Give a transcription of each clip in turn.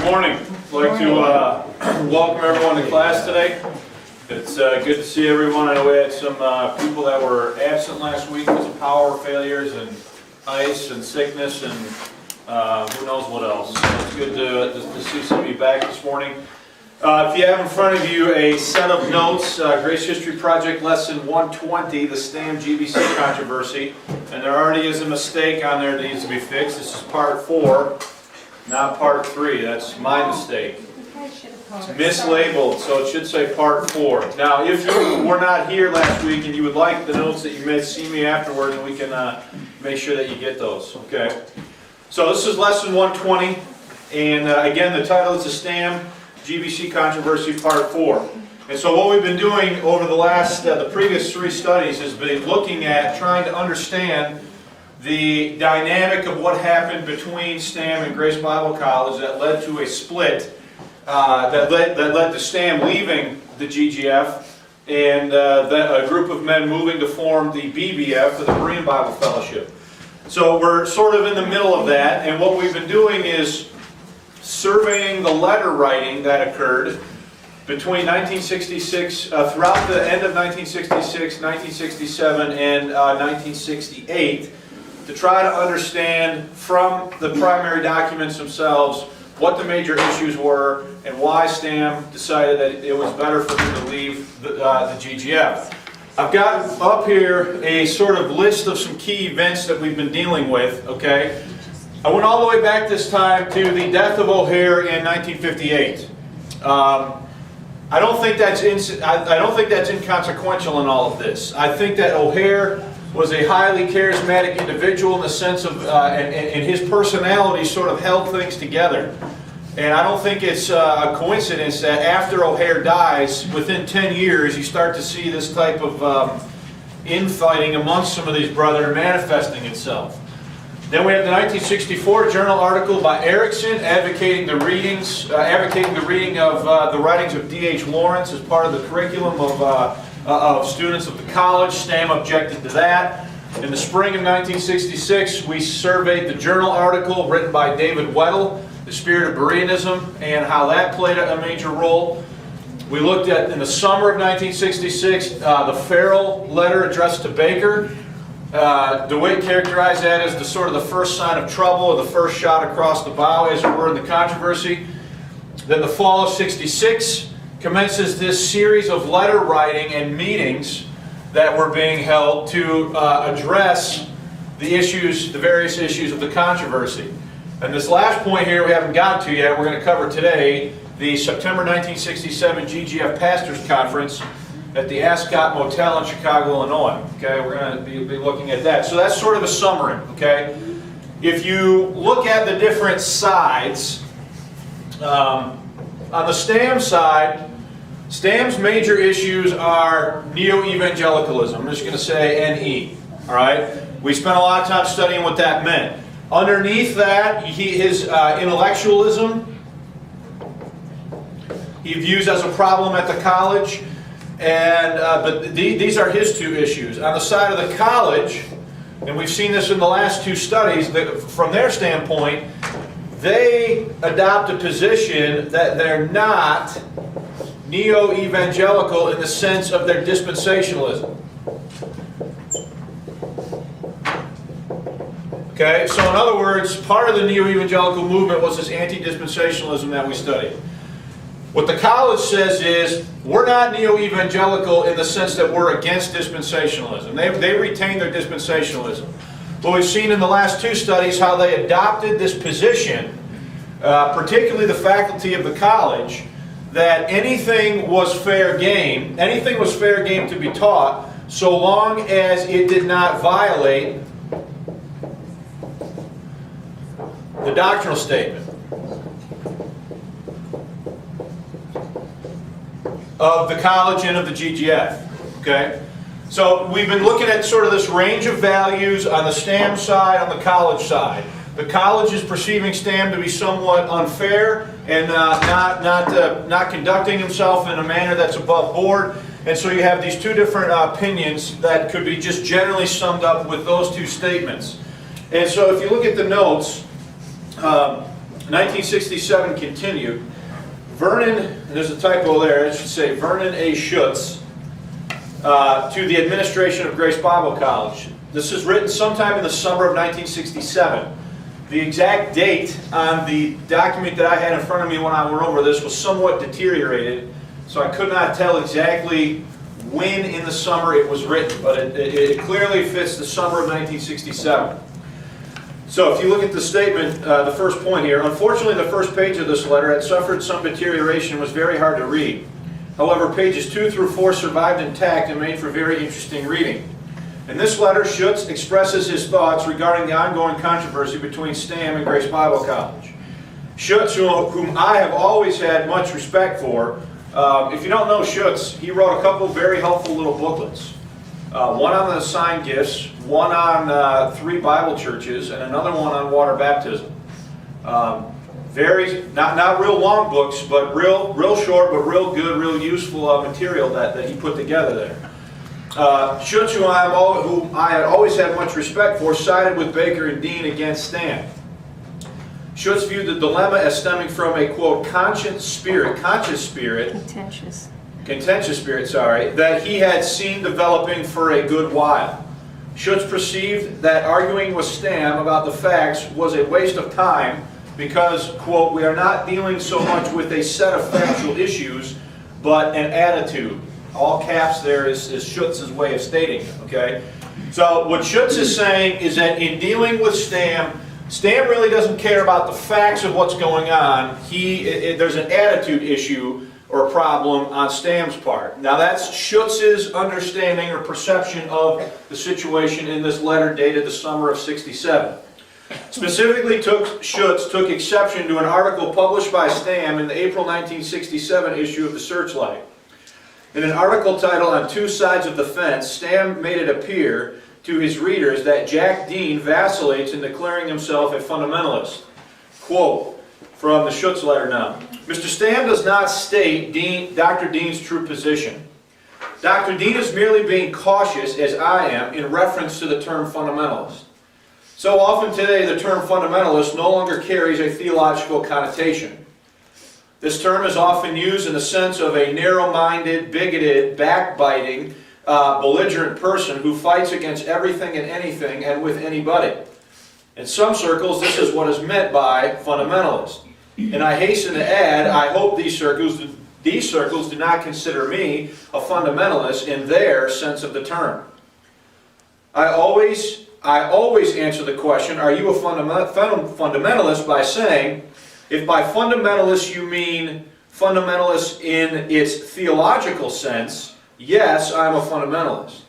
morning. I'd like to welcome everyone to class today. It's good to see everyone. I know we had some people that were absent last week because of power failures and ice and sickness and who knows what else. So it's good to see some of you back this morning. If you have in front of you a set of notes, Grace History Project Lesson 120, the Stam GBC controversy, and there already is a mistake on there that needs to be fixed. This is part 4, not part 3. That's my mistake. It's mislabeled, so it should say part 4. Now, if you were not here last week and you would like the notes that you may see me afterwards, and we can make sure that you get those, okay? So this is lesson 120, and again, the title is the Stam GBC Controversy Part 4. And so what we've been doing over the previous 3 studies has been looking at trying to understand the dynamic of what happened between Stam and Grace Bible College that led to a split, that led to Stam leaving the GGF and a group of men moving to form the BBF, the Bryan Bible Fellowship. So we're sort of in the middle of that, and what we've been doing is surveying the letter writing that occurred between 1966, throughout the end of 1966, 1967, and 1968, to try to understand from the primary documents themselves what the major issues were and why Stam decided that it was better for them to leave the GGF. I've got up here a sort of list of some key events that we've been dealing with, okay? I went all the way back this time to the death of O'Hare in 1958. I don't think that's inconsequential in all of this. I think that O'Hare was a highly charismatic individual in the sense of, and his personality sort of held things together. And I don't think it's a coincidence that after O'Hare dies, within 10 years, you start to see this type of infighting amongst some of these brothers manifesting itself. Then we have the 1964 journal article by Erickson advocating the reading of the writings of D.H. Lawrence as part of the curriculum of students of the college. Stam objected to that. In the spring of 1966, we surveyed the journal article written by David Weddell, The Spirit of Bereanism, and how that played a major role. We looked at, in the summer of 1966, the Farrell letter addressed to Baker. DeWitt characterized that as the first sign of trouble, or the first shot across the bow, as it were, in the controversy. Then the fall of '66 commences this series of letter writing and meetings that were being held to address the various issues of the controversy. And this last point here we haven't gotten to yet, we're going to cover today, the September 1967 GGF Pastors Conference at the Ascot Motel in Chicago, Illinois. Okay, we're going to be looking at that. So that's sort of a summary, okay? If you look at the different sides, on the Stam side, Stam's major issues are neo-evangelicalism. I'm just going to say NE, all right? We spent a lot of time studying what that meant. Underneath that, his intellectualism, he views as a problem at the college. But these are his 2 issues. On the side of the college, and we've seen this in the last 2 studies, from their standpoint, they adopt a position that they're not neo-evangelical in the sense of their dispensationalism. Okay, so in other words, part of the neo-evangelical movement was this anti-dispensationalism that we studied. What the college says is, we're not neo-evangelical in the sense that we're against dispensationalism. They retain their dispensationalism. But we've seen in the last 2 studies how they adopted this position, particularly the faculty of the college, that anything was fair game to be taught, so long as it did not violate the doctrinal statement of the college and of the GGF. Okay? So we've been looking at sort of this range of values on the Stam side, on the college side. The college is perceiving Stam to be somewhat unfair and not conducting himself in a manner that's above board. And so you have these 2 different opinions that could be just generally summed up with those 2 statements. And so if you look at the notes, 1967 continued. Vernon, there's a typo there, it should say Vernon A. Schutz, to the administration of Grace Bible College. This is written sometime in the summer of 1967. The exact date on the document that I had in front of me when I went over this was somewhat deteriorated, so I could not tell exactly when in the summer it was written, but it clearly fits the summer of 1967. So if you look at the statement, the first point here, unfortunately the first page of this letter had suffered some deterioration and was very hard to read. However, pages 2 through 4 survived intact and made for very interesting reading. In this letter, Schutz expresses his thoughts regarding the ongoing controversy between Stam and Grace Bible College. Schutz, whom I have always had much respect for, if you don't know Schutz, he wrote a couple very helpful little booklets. One on the assigned gifts, one on 3 Bible churches, and another one on water baptism. Not real long books, but real short, but real good, real useful material that he put together there. Schutz, whom I had always had much respect for, sided with Baker and Dean against Stam. Schutz viewed the dilemma as stemming from a, quote, contentious spirit, that he had seen developing for a good while. Schutz perceived that arguing with Stam about the facts was a waste of time because, quote, we are not dealing so much with a set of factual issues, but an attitude. All caps there is Schutz's way of stating it, okay? So what Schutz is saying is that in dealing with Stam really doesn't care about the facts of what's going on. There's an attitude issue or problem on Stam's part. Now that's Schutz's understanding or perception of the situation in this letter dated the summer of '67. Specifically, Schutz took exception to an article published by Stam in the April 1967 issue of the Searchlight. In an article titled On Two Sides of the Fence, Stam made it appear to his readers that Jack Dean vacillates in declaring himself a fundamentalist. Quote from the Schutz letter now. Mr. Stam does not state Dr. Dean's true position. Dr. Dean is merely being cautious, as I am, in reference to the term fundamentalist. So often today, the term fundamentalist no longer carries a theological connotation. This term is often used in the sense of a narrow-minded, bigoted, backbiting, belligerent person who fights against everything and anything and with anybody. In some circles, this is what is meant by fundamentalist. And I hasten to add, I hope these circles do not consider me a fundamentalist in their sense of the term. I always answer the question, are you a fundamentalist, by saying, if by fundamentalist you mean fundamentalist in its theological sense, yes, I'm a fundamentalist.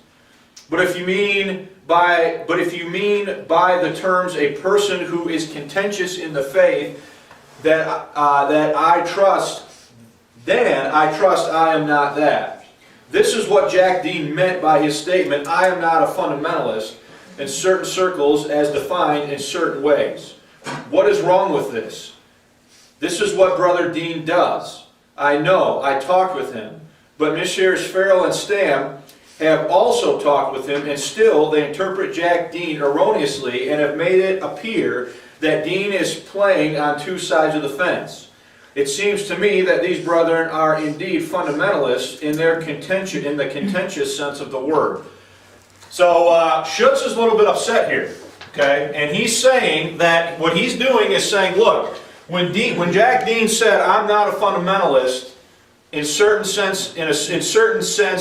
But if you mean by the terms a person who is contentious in the faith that I trust, then I trust I am not that. This is what Jack Dean meant by his statement, I am not a fundamentalist, in certain circles as defined in certain ways. What is wrong with this? This is what Brother Dean does. I know, I talked with him. But Messrs. Farrell and Stam have also talked with him, and still they interpret Jack Dean erroneously and have made it appear that Dean is playing on two sides of the fence. It seems to me that these brethren are indeed fundamentalists in the contentious sense of the word. So Schutz is a little bit upset here, okay? And he's saying that what he's doing is saying, look, when Jack Dean said, "I'm not a fundamentalist," in certain sense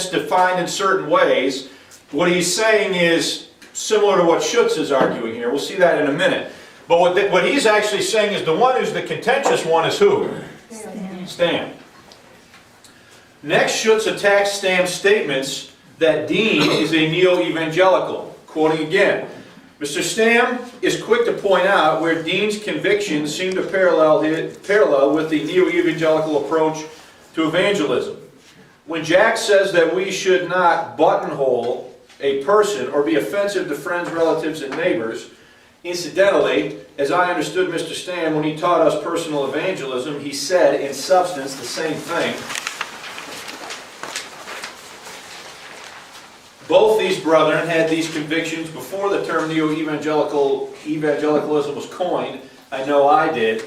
defined in certain ways, what he's saying is similar to what Schutz is arguing here. We'll see that in a minute. But what he's actually saying is the one who's the contentious one is who? Stam. Next, Schutz attacks Stam's statements that Dean is a neo-evangelical. Quoting again, Mr. Stam is quick to point out where Dean's convictions seem to parallel with the neo-evangelical approach to evangelism. When Jack says that we should not buttonhole a person or be offensive to friends, relatives, and neighbors, incidentally, as I understood Mr. Stam when he taught us personal evangelism, he said in substance the same thing. Both these brethren had these convictions before the term neo-evangelicalism was coined. I know I did.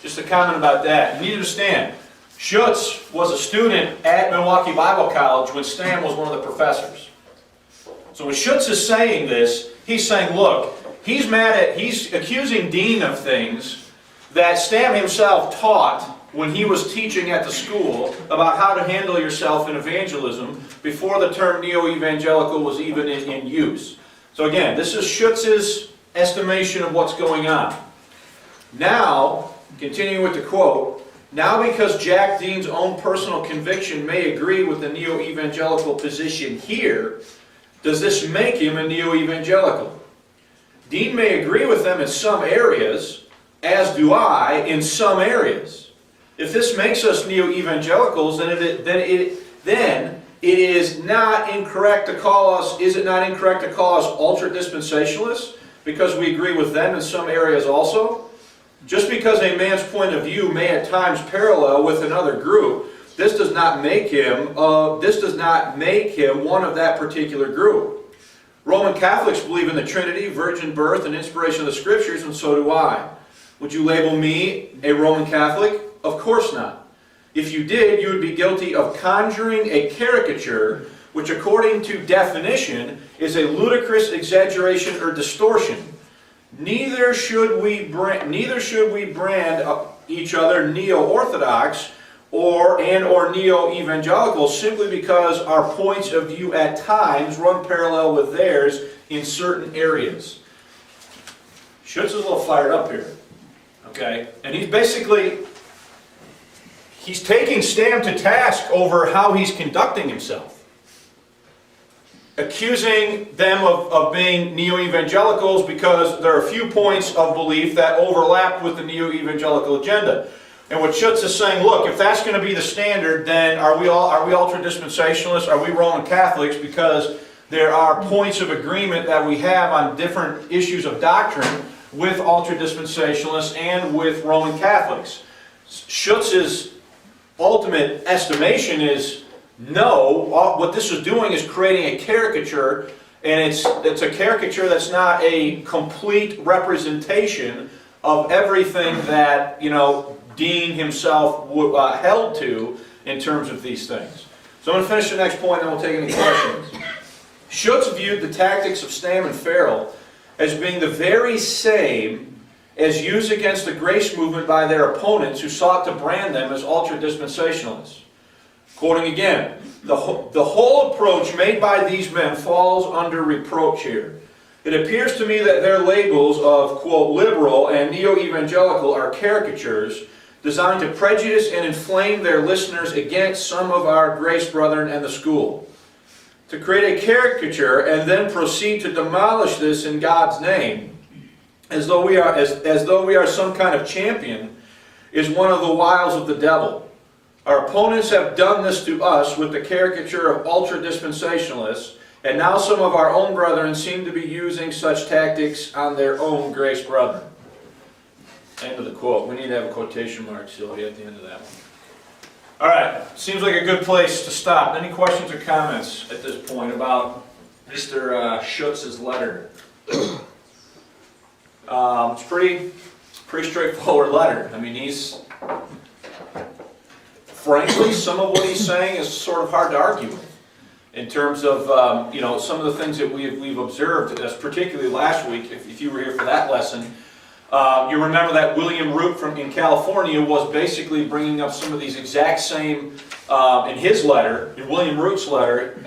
Just a comment about that. You need to understand, Schutz was a student at Milwaukee Bible College when Stam was one of the professors. So when Schutz is saying this, he's saying, look, he's accusing Dean of things that Stam himself taught when he was teaching at the school about how to handle yourself in evangelism before the term neo-evangelical was even in use. So again, this is Schutz's estimation of what's going on. Now, continuing with the quote, now because Jack Dean's own personal conviction may agree with the neo-evangelical position here, does this make him a neo-evangelical? Dean may agree with them in some areas, as do I in some areas. If this makes us neo-evangelicals, then it is not incorrect to call us, is it not incorrect to call us ultra-dispensationalists because we agree with them in some areas also? Just because a man's point of view may at times parallel with another group, this does not make him one of that particular group. Roman Catholics believe in the Trinity, virgin birth, and inspiration of the Scriptures, and so do I. Would you label me a Roman Catholic? Of course not. If you did, you would be guilty of conjuring a caricature, which according to definition is a ludicrous exaggeration or distortion. Neither should we brand each other neo-orthodox or neo-evangelical simply because our points of view at times run parallel with theirs in certain areas. Schutz is a little fired up here. Okay? And he's taking Stam to task over how he's conducting himself, accusing them of being neo-evangelicals because there are a few points of belief that overlap with the neo-evangelical agenda. And what Schutz is saying, look, if that's going to be the standard, then are we ultra-dispensationalists? Are we Roman Catholics? Because there are points of agreement that we have on different issues of doctrine with ultra-dispensationalists and with Roman Catholics. Schutz's ultimate estimation is no, what this is doing is creating a caricature, and it's a caricature that's not a complete representation of everything that, Dean himself held to in terms of these things. So I'm going to finish the next point and we'll take any questions. Schutz viewed the tactics of Stam and Farrell as being the very same as used against the grace movement by their opponents who sought to brand them as ultra-dispensationalists. Quoting again, the whole approach made by these men falls under reproach here. It appears to me that their labels of, quote, liberal and neo-evangelical are caricatures designed to prejudice and inflame their listeners against some of our grace brethren and the school. To create a caricature and then proceed to demolish this in God's name, as though we are some kind of champion, is one of the wiles of the devil. Our opponents have done this to us with the caricature of ultra-dispensationalists, and now some of our own brethren seem to be using such tactics on their own grace brethren. End of the quote. We need to have a quotation mark, Sylvia, at the end of that one. All right, seems like a good place to stop. Any questions or comments at this point about Mr. Schutz's letter? It's pretty straightforward letter. I mean, frankly, some of what he's saying is sort of hard to argue with. In terms of, some of the things that we've observed, particularly last week, if you were here for that lesson, you remember that William Root in California was basically bringing up some of these exact same, in his letter, in William Root's letter,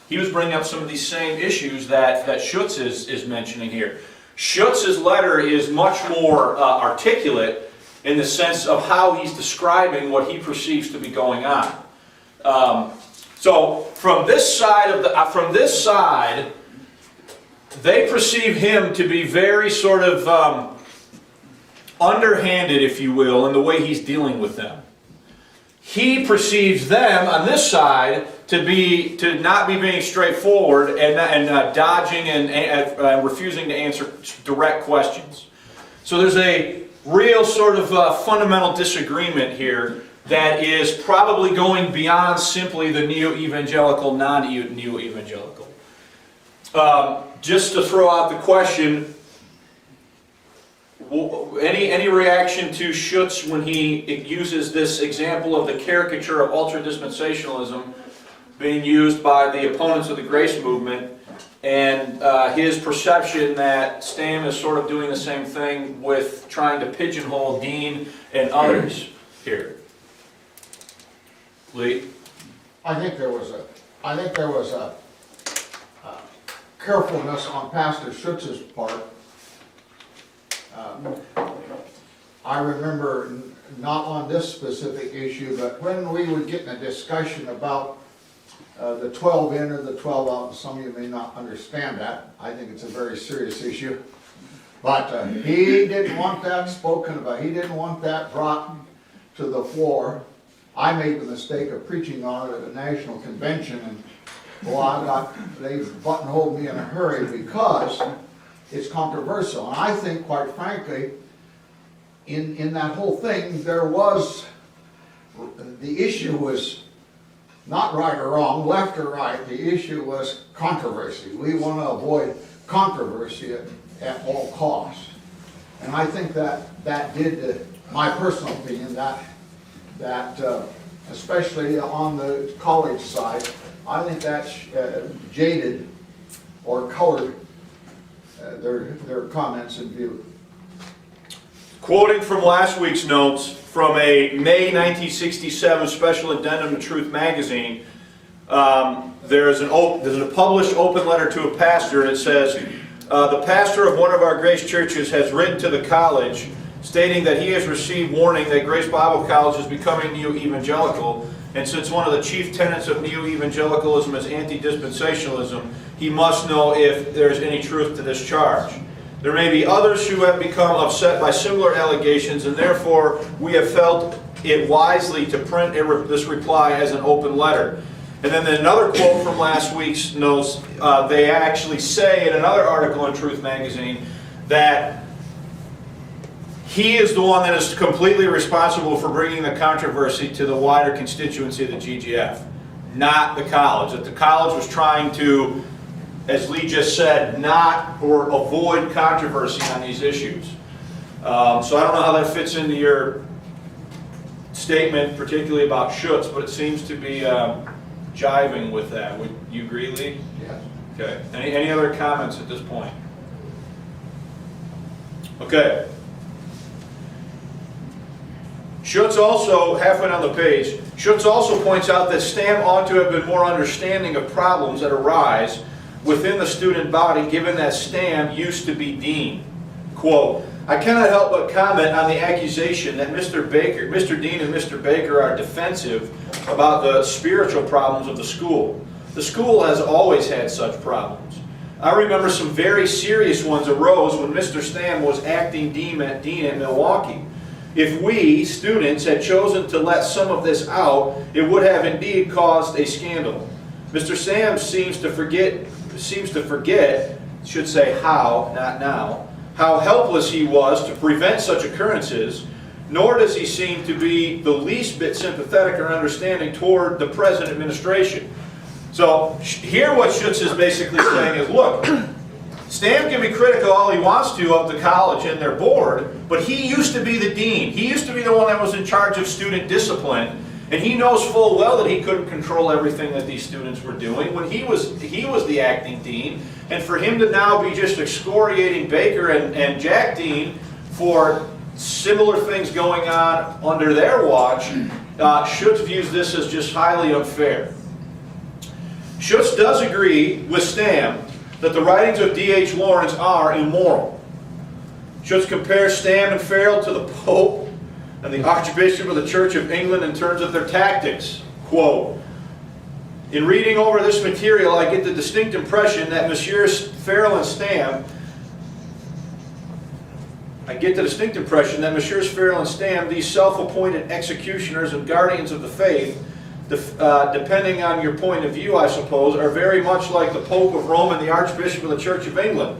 he was bringing up some of these same issues that Schutz is mentioning here. Schutz's letter is much more articulate in the sense of how he's describing what he perceives to be going on. So from this side, they perceive him to be very sort of underhanded, if you will, in the way he's dealing with them. He perceives them on this side to not be being straightforward and dodging and refusing to answer direct questions. So there's a real sort of fundamental disagreement here that is probably going beyond simply the neo-evangelical, non-neo-evangelical. Just to throw out the question, Any reaction to Schutz when he uses this example of the caricature of ultra-dispensationalism being used by the opponents of the grace movement, and his perception that Stam is sort of doing the same thing with trying to pigeonhole Dean and others here? Lee? I think there was a carefulness on Pastor Schutz's part. I remember, not on this specific issue, but when we would get in a discussion about the 12 in or the 12 out, and some of you may not understand that. I think it's a very serious issue. But he didn't want that spoken about. He didn't want that brought to the floor. I made the mistake of preaching on it at a national convention, and they buttonholed me in a hurry because it's controversial. And I think, quite frankly, in that whole thing, the issue was not right or wrong, left or right. The issue was controversy. We want to avoid controversy at all costs. And I think that did, my personal opinion, that especially on the college side, I think that jaded or colored their comments and view. Quoting from last week's notes from a May 1967 special addendum to Truth magazine, there's a published open letter to a pastor, and it says, the pastor of one of our Grace churches has written to the college stating that he has received warning that Grace Bible College is becoming neo-evangelical, and since one of the chief tenets of neo-evangelicalism is anti-dispensationalism, he must know if there's any truth to this charge. There may be others who have become upset by similar allegations, and therefore we have felt it wisely to print this reply as an open letter. And then another quote from last week's notes, they actually say in another article in Truth magazine that he is the one that is completely responsible for bringing the controversy to the wider constituency of the GGF, not the college. That the college was trying to, as Lee just said, not or avoid controversy on these issues. So I don't know how that fits into your statement, particularly about Schutz, but it seems to be jiving with that. Would you agree, Lee? Yes. Okay. Any other comments at this point? Okay. Schutz also, halfway down the page, Schutz also points out that Stam ought to have been more understanding of problems that arise within the student body, given that Stam used to be dean. Quote, I cannot help but comment on the accusation that Mr. Dean and Mr. Baker are defensive about the spiritual problems of the school. The school has always had such problems. I remember some very serious ones arose when Mr. Stam was acting dean at Milwaukee. If we, students, had chosen to let some of this out, it would have indeed caused a scandal. Mr. Stam seems to forget, should say how, not now, how helpless he was to prevent such occurrences, nor does he seem to be the least bit sympathetic or understanding toward the present administration. So here what Schutz is basically saying is, look, Stam can be critical all he wants to of the college and their board, but he used to be the dean. He used to be the one that was in charge of student discipline, and he knows full well that he couldn't control everything that these students were doing when he was the acting dean. And for him to now be just excoriating Baker and Jack Dean for similar things going on under their watch, Schutz views this as just highly unfair. Schutz does agree with Stam that the writings of D.H. Lawrence are immoral. Schutz compares Stam and Farrell to the Pope and the Archbishop of the Church of England in terms of their tactics. Quote, in reading over this material, I get the distinct impression that Messrs. Farrell and Stam, these self-appointed executioners and guardians of the faith, depending on your point of view, I suppose, are very much like the Pope of Rome and the Archbishop of the Church of England.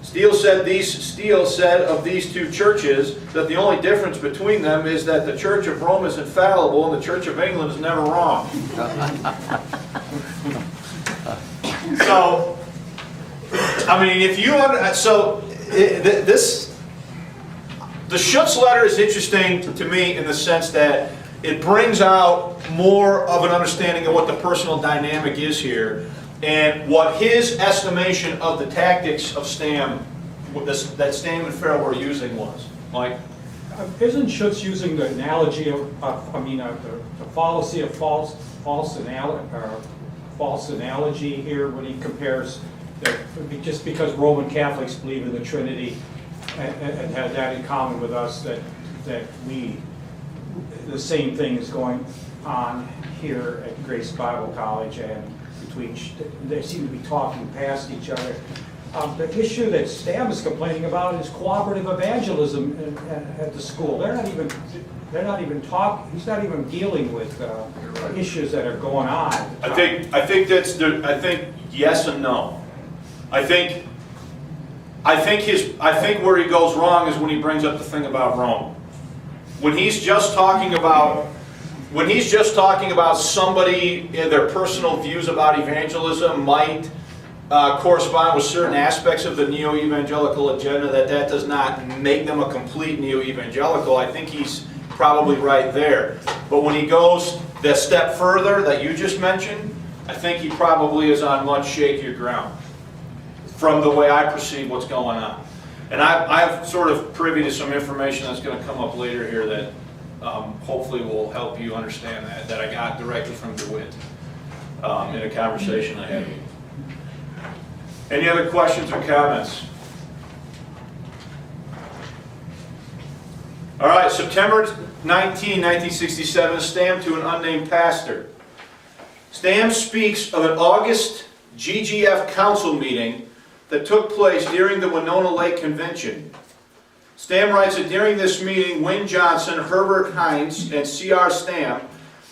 Steele said of these two churches that the only difference between them is that the Church of Rome is infallible and the Church of England is never wrong. So, I mean, if you this the Schutz letter is interesting to me in the sense that it brings out more of an understanding of what the personal dynamic is here and what his estimation of the tactics of Stam, that Stam and Farrell were using was. Mike? Isn't Schutz using the analogy of the fallacy of false analogy here when he compares that just because Roman Catholics believe in the Trinity and have that in common with us, that the same thing is going on here at Grace Bible College, and they seem to be talking past each other. The issue that Stam is complaining about is cooperative evangelism at the school. They're not even talking. He's not even dealing with issues that are going on. I think yes and no. I think where he goes wrong is when he brings up the thing about Rome. When he's just talking about somebody, their personal views about evangelism might correspond with certain aspects of the neo-evangelical agenda, that does not make them a complete neo-evangelical. I think he's probably right there. But when he goes that step further that you just mentioned, I think he probably is on much shakier ground from the way I perceive what's going on. And I've sort of privy to some information that's going to come up later here that hopefully will help you understand that I got directly from DeWitt in a conversation I had with him. Any other questions or comments? All right, September 19, 1967, Stam to an unnamed pastor. Stam speaks of an August GGF council meeting that took place during the Winona Lake Convention. Stam writes that during this meeting, Wynne Johnson, Herbert Hines, and C.R. Stam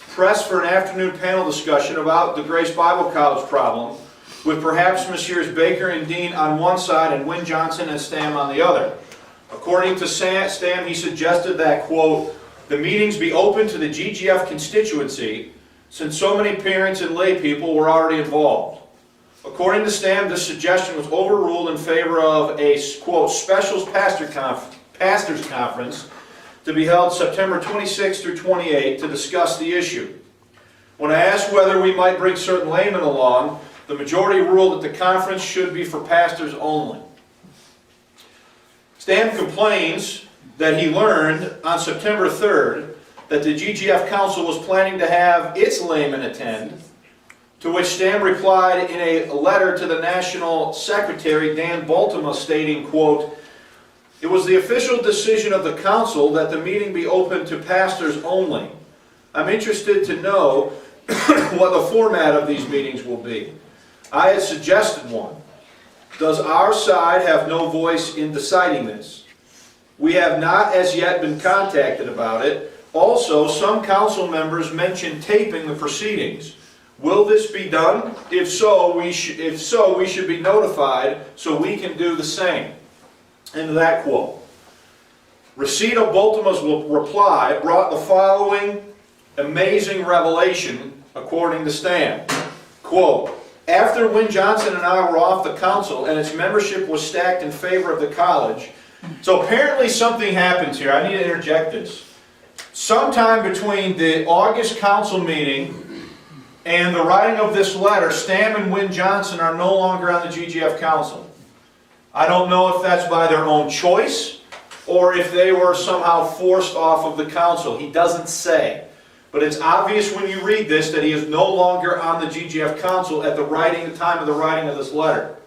pressed for an afternoon panel discussion about the Grace Bible College problem, with perhaps Messrs. Baker and Dean on one side and Wynne Johnson and Stam on the other. According to Stam, he suggested that, quote, the meetings be open to the GGF constituency, since so many parents and lay people were already involved. According to Stam, this suggestion was overruled in favor of a, quote, special pastors conference to be held September 26 through 28 to discuss the issue. When I asked whether we might bring certain laymen along, the majority ruled that the conference should be for pastors only. Stam complains that he learned on September 3rd that the GGF Council was planning to have its laymen attend, to which Stam replied in a letter to the National Secretary, Dan Baltima, stating, quote, it was the official decision of the Council that the meeting be open to pastors only. I'm interested to know what the format of these meetings will be. I had suggested one. Does our side have no voice in deciding this? We have not as yet been contacted about it. Also, some council members mentioned taping the proceedings. Will this be done? If so, we should be notified so we can do the same. End of that quote. Receipt of Baltima's reply brought the following amazing revelation, according to Stam. Quote, after Wynne Johnson and I were off the council and its membership was stacked in favor of the college, so apparently something happens here. I need to interject this. Sometime between the August council meeting and the writing of this letter, Stam and Wynne Johnson are no longer on the GGF council. I don't know if that's by their own choice or if they were somehow forced off of the council. He doesn't say. But it's obvious when you read this that he is no longer on the GGF council at the time of the writing of this letter.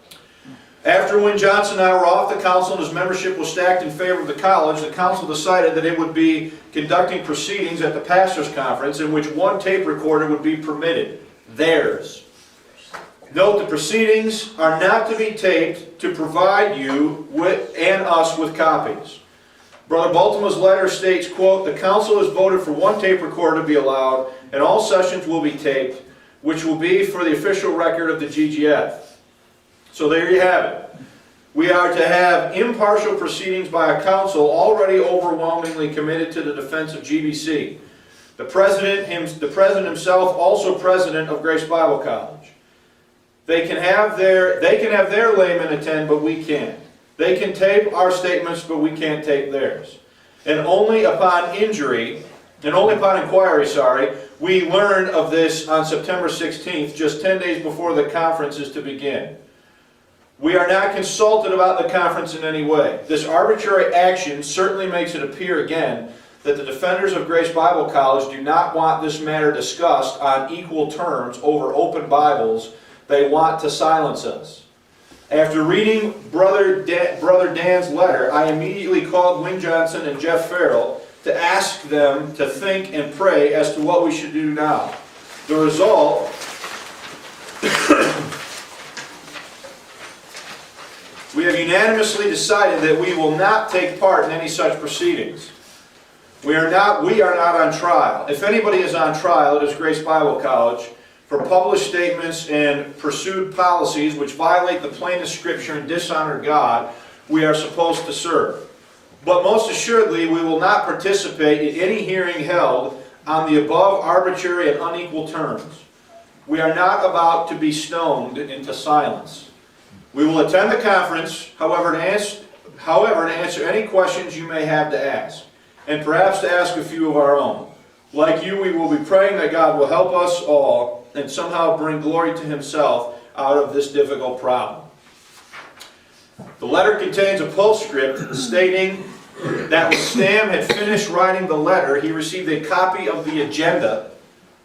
After Wynne Johnson and I were off the council and his membership was stacked in favor of the college, the council decided that it would be conducting proceedings at the pastors' conference in which one tape recorder would be permitted, theirs. Note the proceedings are not to be taped to provide you and us with copies. Brother Baltima's letter states, quote, the council has voted for one tape recorder to be allowed and all sessions will be taped, which will be for the official record of the GGF. So there you have it. We are to have impartial proceedings by a council already overwhelmingly committed to the defense of GBC. The president himself, also president of Grace Bible College. They can have their laymen attend, but we can't. They can tape our statements, but we can't tape theirs. and only upon inquiry, we learned of this on September 16th, just 10 days before the conference is to begin. We are not consulted about the conference in any way. This arbitrary action certainly makes it appear again that the defenders of Grace Bible College do not want this matter discussed on equal terms over open Bibles. They want to silence us. After reading Brother Dan's letter, I immediately called Wynn Johnson and Jeff Farrell to ask them to think and pray as to what we should do now. The result we have unanimously decided that we will not take part in any such proceedings. We are not on trial. If anybody is on trial, it is Grace Bible College for published statements and pursued policies which violate the plainest Scripture and dishonor God we are supposed to serve. But most assuredly, we will not participate in any hearing held on the above arbitrary and unequal terms. We are not about to be stoned into silence. We will attend the conference, however, to answer any questions you may have to ask, and perhaps to ask a few of our own. Like you, we will be praying that God will help us all and somehow bring glory to Himself out of this difficult problem. The letter contains a postscript stating that when Stam had finished writing the letter, he received a copy of the agenda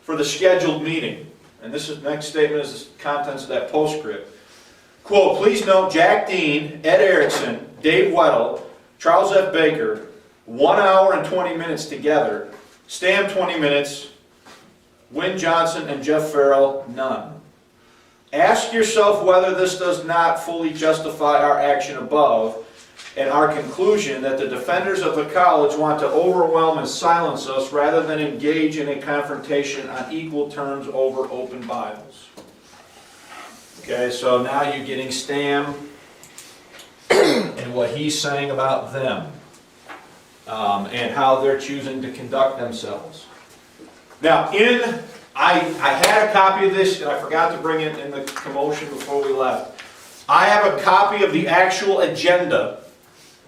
for the scheduled meeting. And this is, next statement is the contents of that postscript. Quote, please note Jack Dean, Ed Erickson, Dave Weddle, Charles F. Baker, 1 hour and 20 minutes together. Stam 20 minutes, Wynn Johnson and Jeff Farrell, none. Ask yourself whether this does not fully justify our action above and our conclusion that the defenders of the college want to overwhelm and silence us rather than engage in a confrontation on equal terms over open Bibles. Okay, so now you're getting Stam and what he's saying about them and how they're choosing to conduct themselves. Now, I had a copy of this, and I forgot to bring it in the commotion before we left. I have a copy of the actual agenda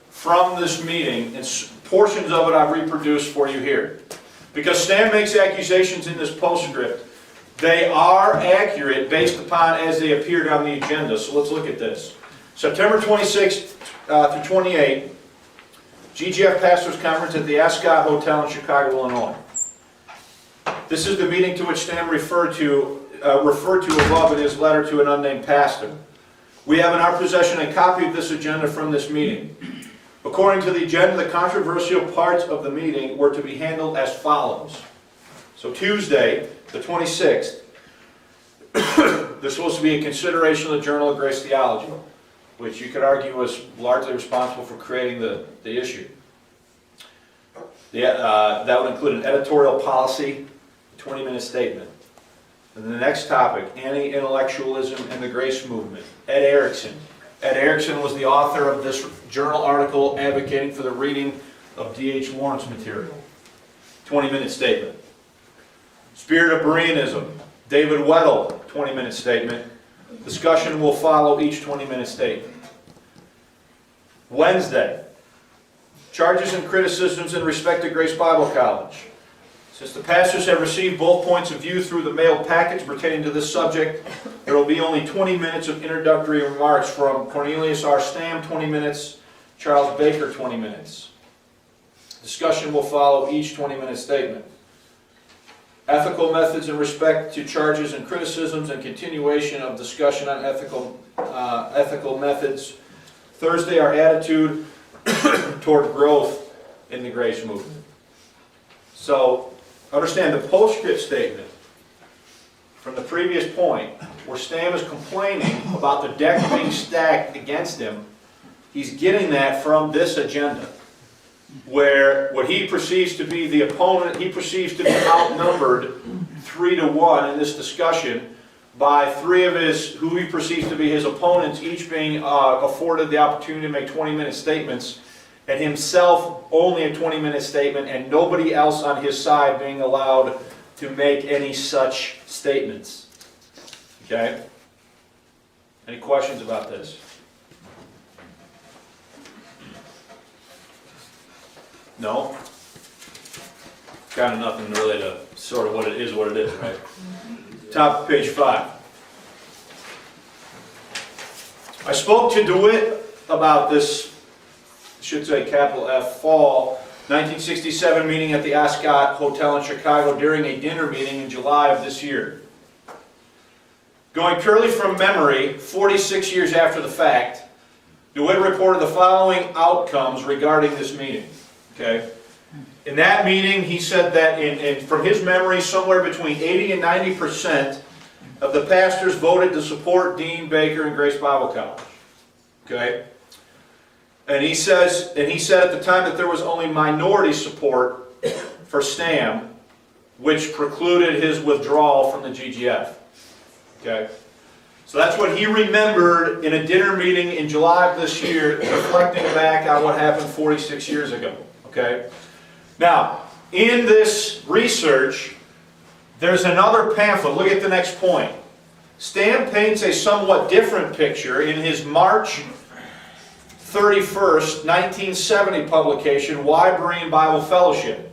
from this meeting, and portions of it I've reproduced for you here. Because Stam makes accusations in this postscript, they are accurate based upon as they appeared on the agenda. So let's look at this. September 26th through 28th, GGF Pastors Conference at the Ascot Hotel in Chicago, Illinois. This is the meeting to which Stam referred to above in his letter to an unnamed pastor. We have in our possession a copy of this agenda from this meeting. According to the agenda, the controversial parts of the meeting were to be handled as follows. So Tuesday, the 26th, there's supposed to be a consideration of the Journal of Grace Theology, which you could argue was largely responsible for creating the issue. That would include an editorial policy, a 20-minute statement. And the next topic, anti-intellectualism and the Grace Movement. Ed Erickson. Ed Erickson was the author of this journal article advocating for the reading of D.H. Lawrence material. 20-minute statement. Spirit of Bryanism. David Weddle, 20-minute statement. Discussion will follow each 20-minute statement. Wednesday. Charges and criticisms in respect to Grace Bible College. Since the pastors have received both points of view through the mailed package pertaining to this subject, there will be only 20 minutes of introductory remarks from Cornelius R. Stam, 20 minutes, Charles Baker, 20 minutes. Discussion will follow each 20-minute statement. Ethical methods in respect to charges and criticisms and continuation of discussion on ethical methods. Thursday, our attitude toward growth in the Grace Movement. So, understand the postscript statement from the previous point, where Stam is complaining about the deck being stacked against him. He's getting that from this agenda, where what he perceives to be the opponent, he perceives to be outnumbered 3-1 in this discussion by three of his, who he perceives to be his opponents, each being afforded the opportunity to make 20-minute statements, and himself only a 20-minute statement, and nobody else on his side being allowed to make any such statements. Okay? Any questions about this? No? Kind of nothing really to sort of what it is, right? Top of page 5. I spoke to DeWitt about this, I should say capital F, fall 1967 meeting at the Ascot Hotel in Chicago during a dinner meeting in July of this year. Going purely from memory, 46 years after the fact, DeWitt reported the following outcomes regarding this meeting. Okay? In that meeting, he said that from his memory, somewhere between 80 and 90% of the pastors voted to support Dean Baker and Grace Bible College. Okay? And he said at the time that there was only minority support for Stam, which precluded his withdrawal from the GGF. Okay? So that's what he remembered in a dinner meeting in July of this year, reflecting back on what happened 46 years ago. Okay? Now, in this research, there's another pamphlet. Look at the next point. Stam paints a somewhat different picture in his March 31st, 1970 publication, Why Berean Bible Fellowship.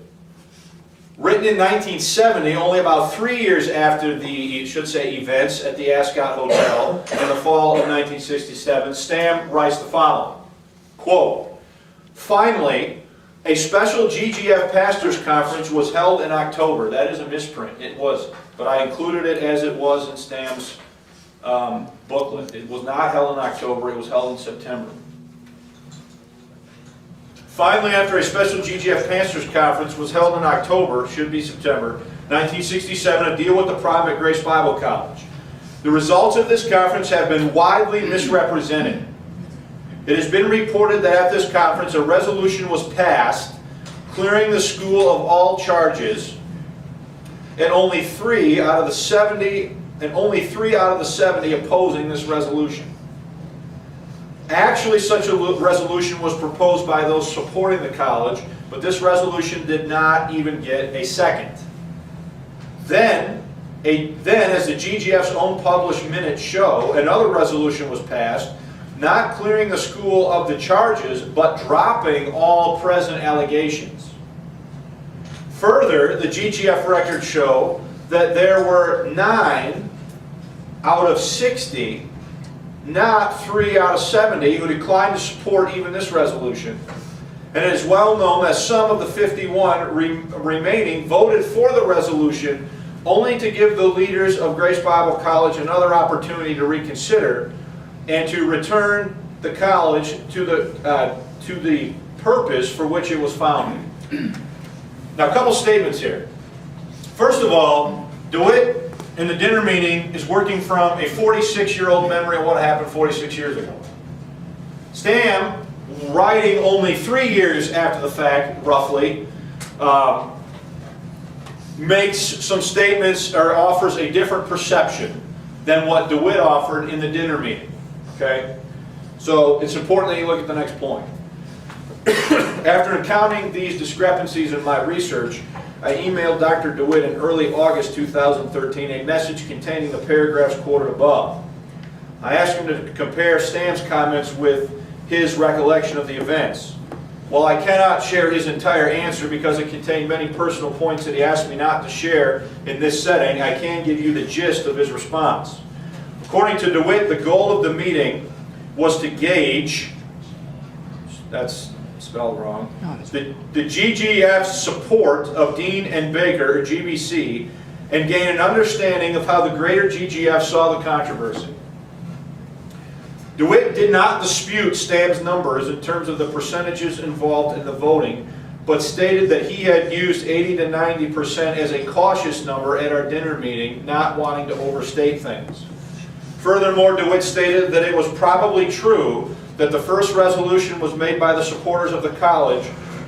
Written in 1970, only about 3 years after the, events at the Ascot Hotel in the fall of 1967, Stam writes the following, quote, "Finally, a special GGF Pastors Conference was held in October." That is a misprint. It wasn't. But I included it as it was in Stam's booklet. It was not held in October. It was held in September. Finally, after a special GGF Pastors Conference was held in October, should be September, 1967, to deal with the problem at Grace Bible College. The results of this conference have been widely misrepresented. It has been reported that at this conference a resolution was passed clearing the school of all charges, and only 3 out of the 70 opposing this resolution. Actually, such a resolution was proposed by those supporting the college, but this resolution did not even get a second. Then, as the GGF's own published minutes show, another resolution was passed, not clearing the school of the charges, but dropping all present allegations. Further, the GGF records show that there were 9 out of 60, not 3 out of 70, who declined to support even this resolution. And it is well known that some of the 51 remaining voted for the resolution only to give the leaders of Grace Bible College another opportunity to reconsider and to return the college to the purpose for which it was founded. Now, a couple statements here. First of all, DeWitt in the dinner meeting is working from a 46-year-old memory of what happened 46 years ago. Stam, writing only 3 years after the fact, roughly, makes some statements or offers a different perception than what DeWitt offered in the dinner meeting. Okay? So it's important that you look at the next point. After encountering these discrepancies in my research, I emailed Dr. DeWitt in early August 2013 a message containing the paragraphs quoted above. I asked him to compare Stam's comments with his recollection of the events. While I cannot share his entire answer because it contained many personal points that he asked me not to share in this setting, I can give you the gist of his response. According to DeWitt, the goal of the meeting was to gauge, that's spelled wrong, the GGF's support of Dean and Baker, or GBC, and gain an understanding of how the greater GGF saw the controversy. DeWitt did not dispute Stam's numbers in terms of the percentages involved in the voting, but stated that he had used 80 to 90% as a cautious number at our dinner meeting, not wanting to overstate things. Furthermore, DeWitt stated that it was probably true that the first resolution was made by the supporters of the college,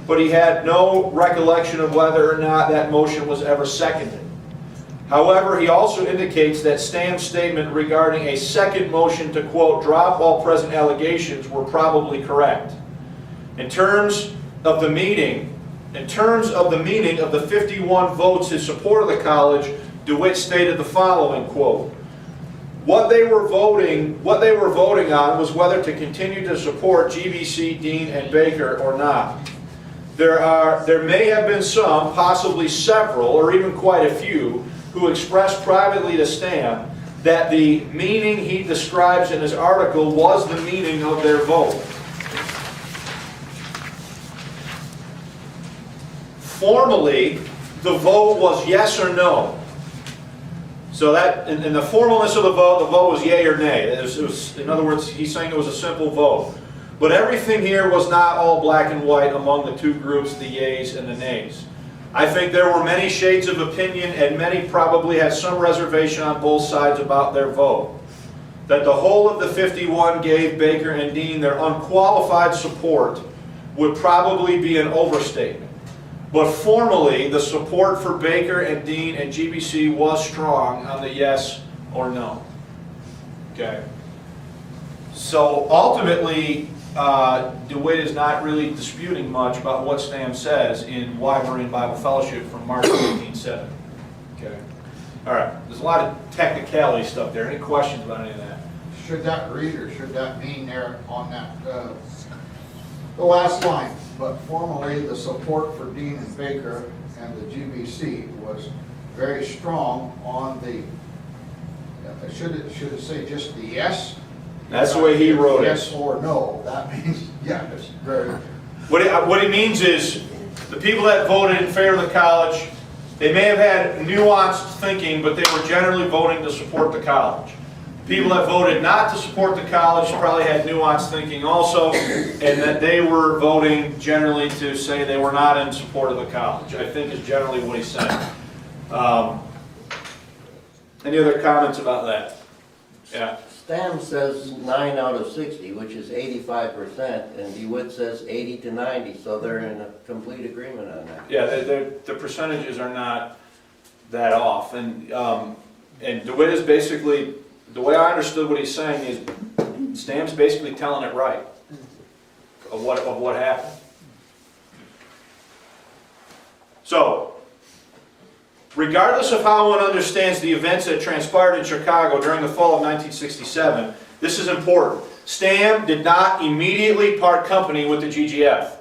but he had no recollection of whether or not that motion was ever seconded. However, he also indicates that Stam's statement regarding a second motion to, quote, drop all present allegations were probably correct. In terms of the meaning of the 51 votes in support of the college, DeWitt stated the following, quote, What they were voting on was whether to continue to support GBC, Dean, and Baker or not. there may have been some, possibly several, or even quite a few, who expressed privately to Stam that the meaning he describes in his article was the meaning of their vote. Formally, the vote was yes or no. So that, in the formalness of the vote was yay or nay. It was, in other words, he's saying it was a simple vote. But everything here was not all black and white among the two groups, the yays and the nays. I think there were many shades of opinion, and many probably had some reservation on both sides about their vote. That the whole of the 51 gave Baker and Dean their unqualified support would probably be an overstatement. But formally, the support for Baker and Dean and GBC was strong on the yes or no. Okay. So ultimately, DeWitt is not really disputing much about what Stam says in Wyvern Bible Fellowship from March 1870. Okay. All right. There's a lot of technicality stuff there. Any questions about any of that? Should that read or should that mean there on that, the last line? But formally, the support for Dean and Baker and the GBC was very strong on the, should it say just the yes? That's the way he wrote it. Yes or no. That means, yeah, it's very... What he means is, the people that voted in favor of the college, they may have had nuanced thinking, but they were generally voting to support the college. People that voted not to support the college probably had nuanced thinking also, and that they were voting generally to say they were not in support of the college, I think is generally what he's saying. Any other comments about that? Yeah. Stam says 9 out of 60, which is 85%, and DeWitt says 80 to 90, so they're in a complete agreement on that. Yeah, the percentages are not that off, and DeWitt is basically, the way I understood what he's saying is, Stam's basically telling it right of what happened. So, regardless of how one understands the events that transpired in Chicago during the fall of 1967, this is important. Stam did not immediately part company with the GGF.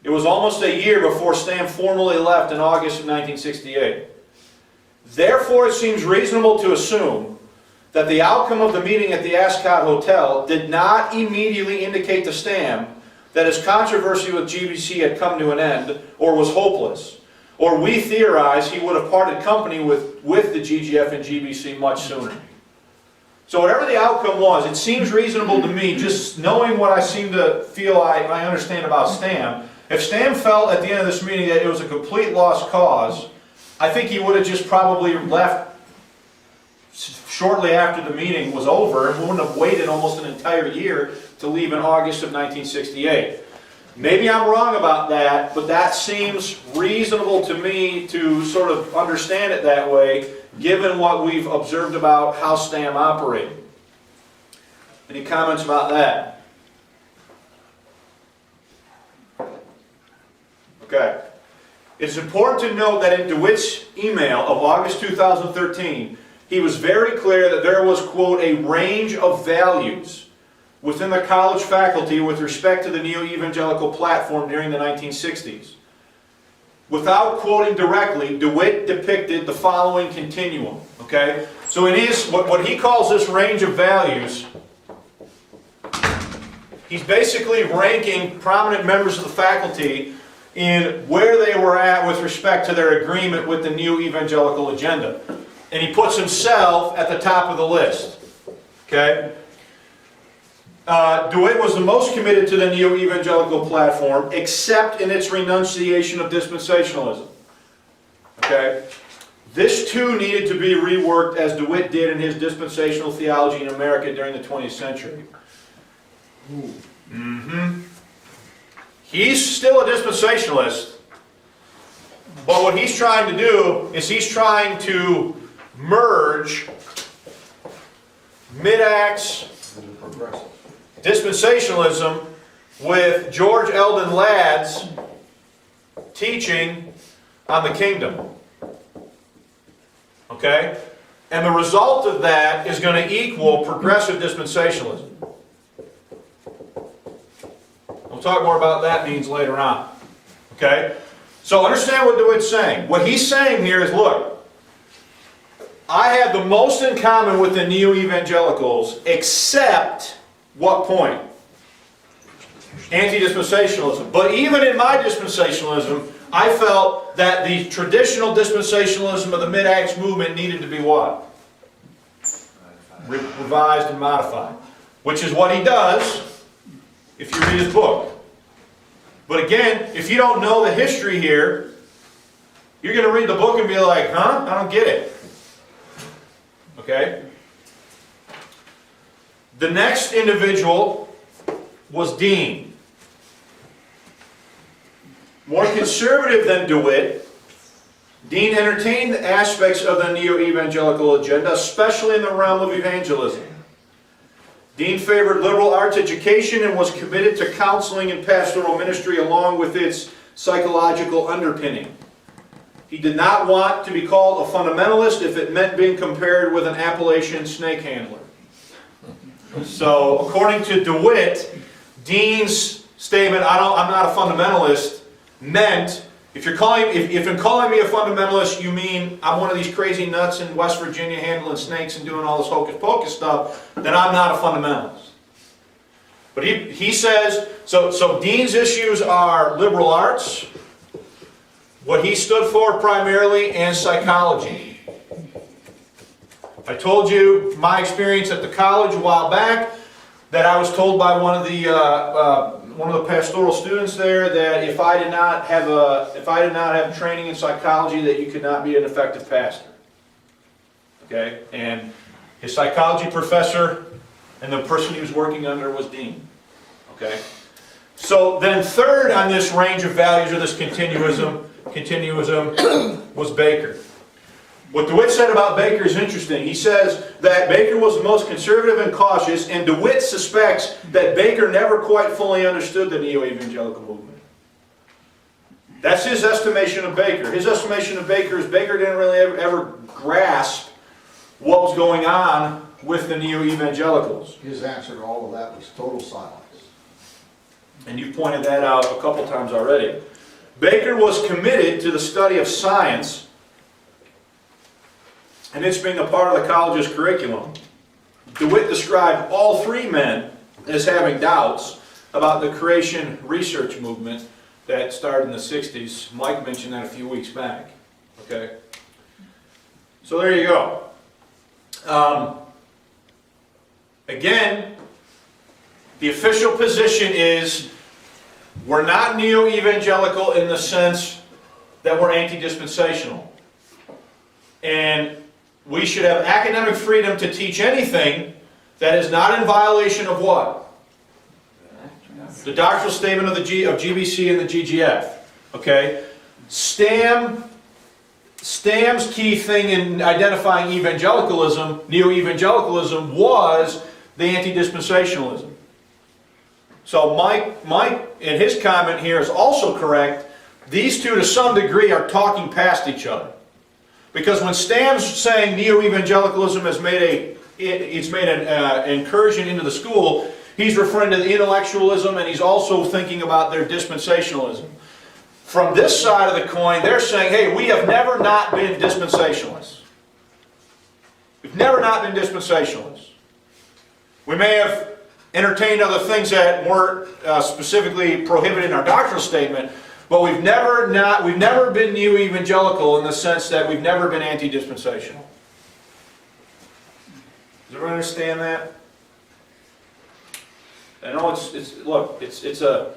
It was almost a year before Stam formally left in August of 1968. Therefore, it seems reasonable to assume that the outcome of the meeting at the Ascot Hotel did not immediately indicate to Stam that his controversy with GBC had come to an end or was hopeless. Or we theorize he would have parted company with the GGF and GBC much sooner. So whatever the outcome was, it seems reasonable to me, just knowing what I seem to feel I understand about Stam, if Stam felt at the end of this meeting that it was a complete lost cause, I think he would have just probably left shortly after the meeting was over and wouldn't have waited almost an entire year to leave in August of 1968. Maybe I'm wrong about that, but that seems reasonable to me to sort of understand it that way, given what we've observed about how Stam operated. Any comments about that? Okay. It's important to note that in DeWitt's email of August 2013, he was very clear that there was, quote, a range of values within the college faculty with respect to the neo-evangelical platform during the 1960s. Without quoting directly, DeWitt depicted the following continuum, okay? So in his, what he calls this range of values, he's basically ranking prominent members of the faculty in where they were at with respect to their agreement with the neo-evangelical agenda. And he puts himself at the top of the list, okay? DeWitt was the most committed to the neo-evangelical platform, except in its renunciation of dispensationalism. Okay? This too needed to be reworked, as DeWitt did in his dispensational theology in America during the 20th century. He's still a dispensationalist, but what he's trying to do is he's trying to merge mid-acts dispensationalism with George Eldon Ladd's teaching on the kingdom. Okay? And the result of that is going to equal progressive dispensationalism. We'll talk more about that means later on. Okay? So understand what DeWitt's saying. What he's saying here is, look, I have the most in common with the neo-evangelicals, except what point? Anti-dispensationalism. But even in my dispensationalism, I felt that the traditional dispensationalism of the Mid-Acts movement needed to be what? Revised and modified. Which is what he does if you read his book. But again, if you don't know the history here, you're going to read the book and be like, huh? I don't get it. Okay? The next individual was Dean. More conservative than DeWitt, Dean entertained aspects of the neo-evangelical agenda, especially in the realm of evangelism. Dean favored liberal arts education and was committed to counseling and pastoral ministry along with its psychological underpinning. He did not want to be called a fundamentalist if it meant being compared with an Appalachian snake handler. So, according to DeWitt, Dean's statement, I'm not a fundamentalist, meant, if in calling me a fundamentalist, you mean I'm one of these crazy nuts in West Virginia handling snakes and doing all this hocus pocus stuff, then I'm not a fundamentalist. But he says, so Dean's issues are liberal arts, what he stood for primarily, and psychology. I told you my experience at the college a while back, that I was told by one of the pastoral students there that if I did not have training in psychology, that you could not be an effective pastor. Okay, and his psychology professor and the person he was working under was Dean. Okay, so then third on this range of values or this continuism was Baker. What DeWitt said about Baker is interesting. He says that Baker was the most conservative and cautious, and DeWitt suspects that Baker never quite fully understood the neo-evangelical movement. That's his estimation of Baker. His estimation of Baker is Baker didn't really ever grasp what was going on with the neo-evangelicals. His answer to all of that was total silence. And you've pointed that out a couple times already. Baker was committed to the study of science, and it's being a part of the college's curriculum. DeWitt described all three men as having doubts about the creation research movement that started in the 60s. Mike mentioned that a few weeks back. Okay? So there you go. Again, the official position is we're not neo-evangelical in the sense that we're anti-dispensational. And we should have academic freedom to teach anything that is not in violation of what? The doctrinal statement of GBC and the GGF. Okay? Stam's key thing in identifying evangelicalism, neo-evangelicalism, was the anti-dispensationalism. So Mike, in his comment here, is also correct. These two, to some degree, are talking past each other. Because when Stam's saying neo-evangelicalism has made an incursion into the school, he's referring to the intellectualism, and he's also thinking about their dispensationalism. From this side of the coin, they're saying, hey, we have never not been dispensationalists. We've never not been dispensationalists. We may have entertained other things that weren't specifically prohibited in our doctrinal statement, but we've never been neo-evangelical in the sense that we've never been anti-dispensational. Does everyone understand that? I know it's a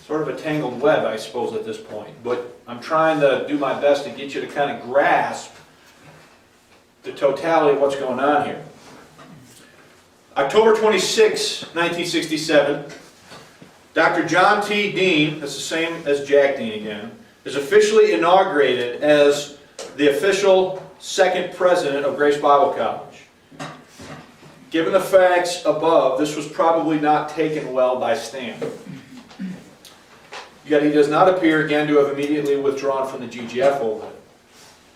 sort of a tangled web, I suppose, at this point, but I'm trying to do my best to get you to kind of grasp the totality of what's going on here. October 26, 1967, Dr. John T. Dean, that's the same as Jack Dean again, is officially inaugurated as the official second president of Grace Bible College. Given the facts above, this was probably not taken well by Stam. Yet he does not appear again to have immediately withdrawn from the GGF over it.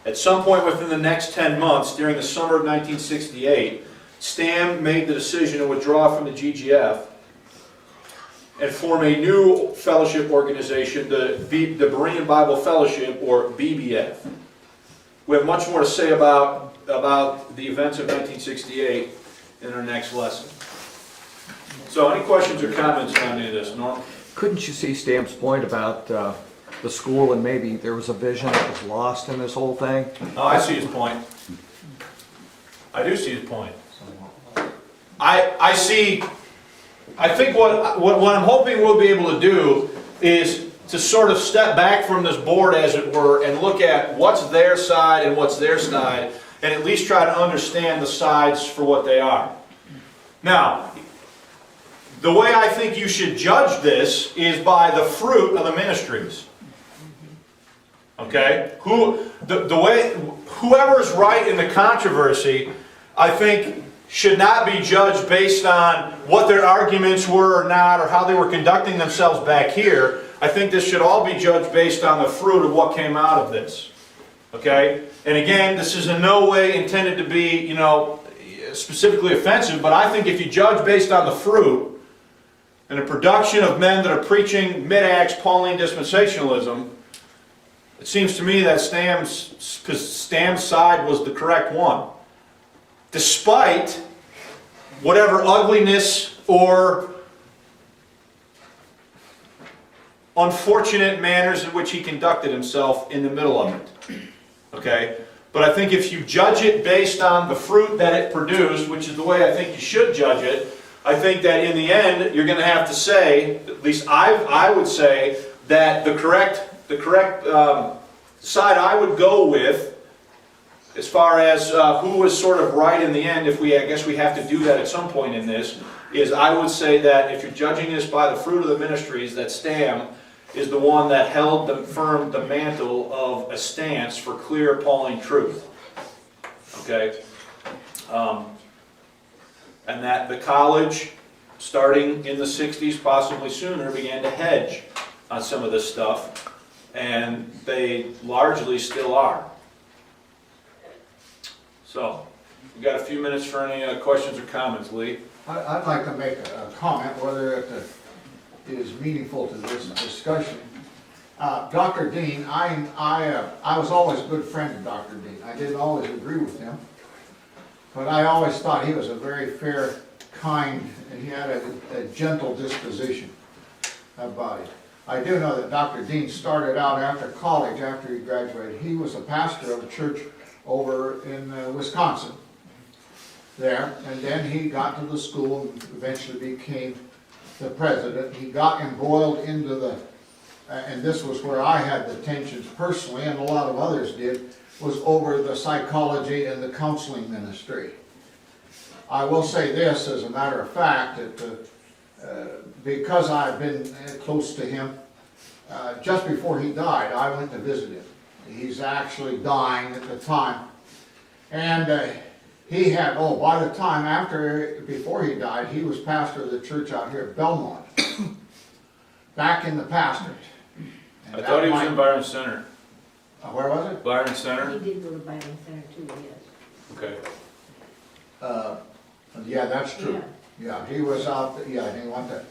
At some point within the next 10 months, during the summer of 1968, Stam made the decision to withdraw from the GGF. and form a new fellowship organization, the Berean Bible Fellowship, or BBF. We have much more to say about the events of 1968 in our next lesson. So any questions or comments on any of this, Norm? Couldn't you see Stam's point about the school and maybe there was a vision that was lost in this whole thing? Oh, I see his point. I do see his point. I think what I'm hoping we'll be able to do is to sort of step back from this board, as it were, and look at what's their side and what's their side, and at least try to understand the sides for what they are. Now, the way I think you should judge this is by the fruit of the ministries. Okay? Whoever's right in the controversy, I think, should not be judged based on what their arguments were or not, or how they were conducting themselves back here. I think this should all be judged based on the fruit of what came out of this. Okay? And again, this is in no way intended to be, specifically offensive, but I think if you judge based on the fruit and the production of men that are preaching mid-Acts Pauline dispensationalism, it seems to me that Stam's side was the correct one. Despite whatever ugliness or unfortunate manners in which he conducted himself in the middle of it. Okay? But I think if you judge it based on the fruit that it produced, which is the way I think you should judge it, I think that in the end you're going to have to say, at least I would say, that the correct side I would go with, as far as who was sort of right in the end, I guess we have to do that at some point in this, is I would say that if you're judging this by the fruit of the ministries, that Stam is the one that held the mantle of a stance for clear Pauline truth. Okay? And that the college, starting in the 60s, possibly sooner, began to hedge on some of this stuff, and they largely still are. So, we've got a few minutes for any questions or comments, Lee. I'd like to make a comment, whether it is meaningful to this discussion. Dr. Dean, I was always a good friend of Dr. Dean. I didn't always agree with him, but I always thought he was a very fair, kind, and he had a gentle disposition about it. I do know that Dr. Dean started out after college, after he graduated. He was a pastor of a church over in Wisconsin there, and then he got to the school and eventually became the president. He got embroiled into and this was where I had the tensions personally, and a lot of others did, was over the psychology and the counseling ministry. I will say this, as a matter of fact, that because I've been close to him, just before he died, I went to visit him. He's actually dying at the time. And he had, by the time before he died, he was pastor of the church out here at Belmont, back in the pastorate. I thought he was in Byron Center. Where was it? Byron Center? He did go to Byron Center too, yes. Okay. Yeah, that's true. Yeah, he was out, he went there.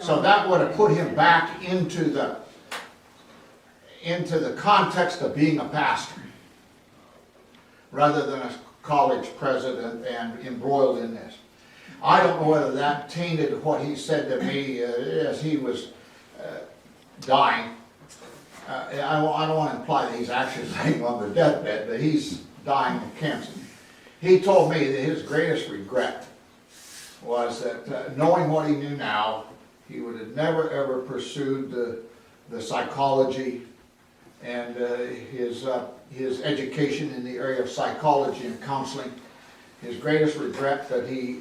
So that would have put him back into the context of being a pastor, rather than a college president and embroiled in this. I don't know whether that tainted what he said to me as he was dying. I don't want to imply that he's actually laying on the deathbed, but he's dying of cancer. He told me that his greatest regret was that knowing what he knew now, he would have never ever pursued the psychology and his education in the area of psychology and counseling. His greatest regret that he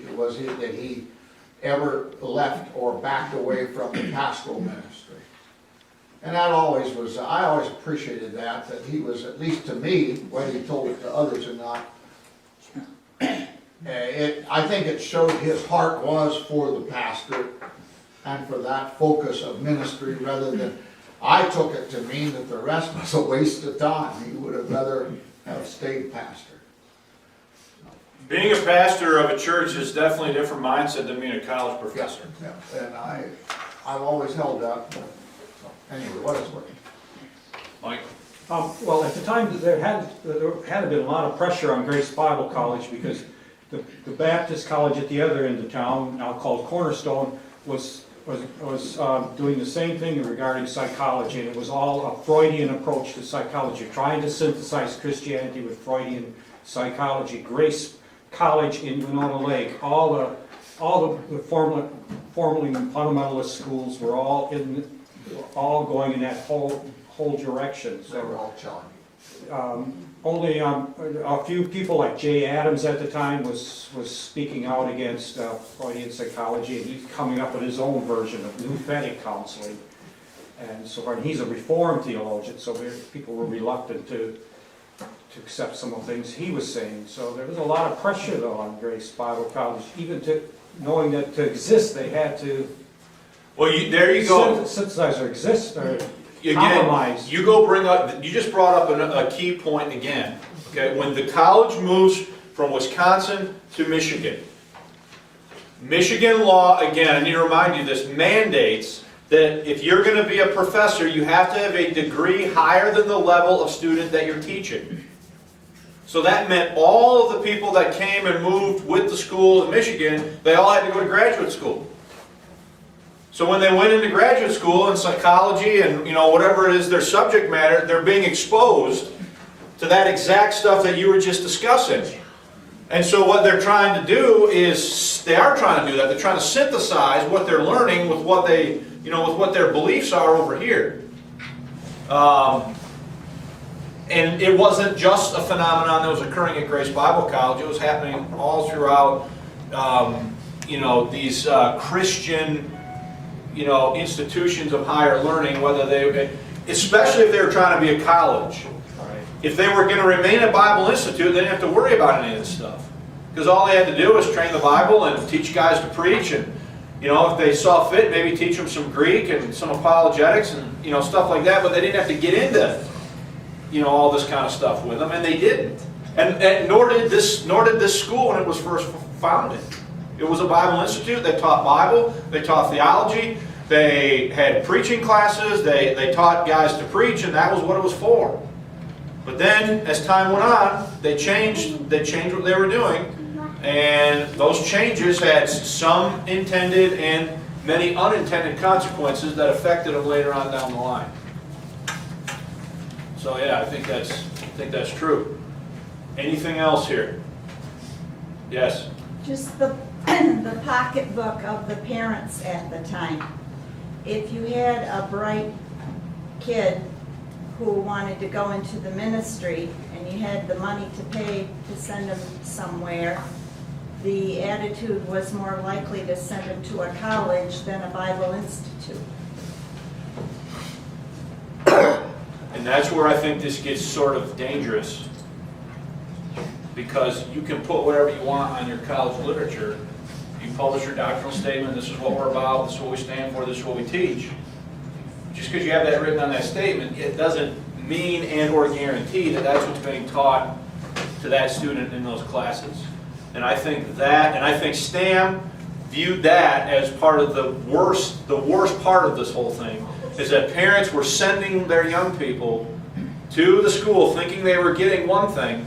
ever left or backed away from the pastoral ministry. And that always was, I always appreciated that he was, at least to me, whether he told it to others or not, I think it showed his heart was for the pastor and for that focus of ministry, rather than, I took it to mean that the rest was a waste of time. He would have rather have stayed pastor. Being a pastor of a church is definitely a different mindset than being a college professor. Yeah. And I've always held that. So, anyway, what is working? Mike? Well, at the time, there had been a lot of pressure on Grace Bible College because the Baptist college at the other end of town, now called Cornerstone, was doing the same thing regarding psychology, and it was all a Freudian approach to psychology, trying to synthesize Christianity with Freudian psychology. Grace College in Winona Lake, all the formerly fundamentalist schools were all going in that whole direction. They were So all challenging. only a few people like Jay Adams at the time was speaking out against Freudian psychology, and he's coming up with his own version of nouthetic counseling. And so far, and he's a Reformed theologian, so people were reluctant to accept some of the things he was saying. So there was a lot of pressure, though, on Grace Bible College, even to knowing that to exist, they had to Well, there you go. synthesize or exist or Again, compromise. you just brought up a key point again, okay? When the college moves from Wisconsin to Michigan, Michigan law, again, I need to remind you, this mandates that if you're going to be a professor, you have to have a degree higher than the level of student that you're teaching. So that meant all of the people that came and moved with the school in Michigan, they all had to go to graduate school. So when they went into graduate school in psychology and whatever it is their subject matter, they're being exposed to that exact stuff that you were just discussing. And so what they're trying to do is, they are trying to do that. They're trying to synthesize what they're learning with what they, with what their beliefs are over here. And it wasn't just a phenomenon that was occurring at Grace Bible College. It was happening all throughout, these Christian, institutions of higher learning, whether they, especially if they were trying to be a college. If they were going to remain a Bible institute, they didn't have to worry about any of this stuff. Because all they had to do was train the Bible and teach guys to preach, and if they saw fit, maybe teach them some Greek and some apologetics and stuff like that, but they didn't have to get into all this kind of stuff with them, and they didn't. And nor did this school when it was first founded. It was a Bible institute. They taught Bible, they taught theology, they had preaching classes, they taught guys to preach, and that was what it was for. But then, as time went on, they changed what they were doing, and those changes had some intended and many unintended consequences that affected them later on down the line. So yeah, I think that's true. Anything else here? Yes. Just the pocketbook of the parents at the time. If you had a bright kid who wanted to go into the ministry and you had the money to pay to send them somewhere, the attitude was more likely to send them to a college than a Bible institute. And that's where I think this gets sort of dangerous, because you can put whatever you want on your college literature. You publish your doctrinal statement, this is what we're about, this is what we stand for, this is what we teach. Just because you have that written on that statement, it doesn't mean and or guarantee that that's what's being taught to that student in those classes. And I think Stam viewed that as part of the worst part of this whole thing, is that parents were sending their young people to the school thinking they were getting one thing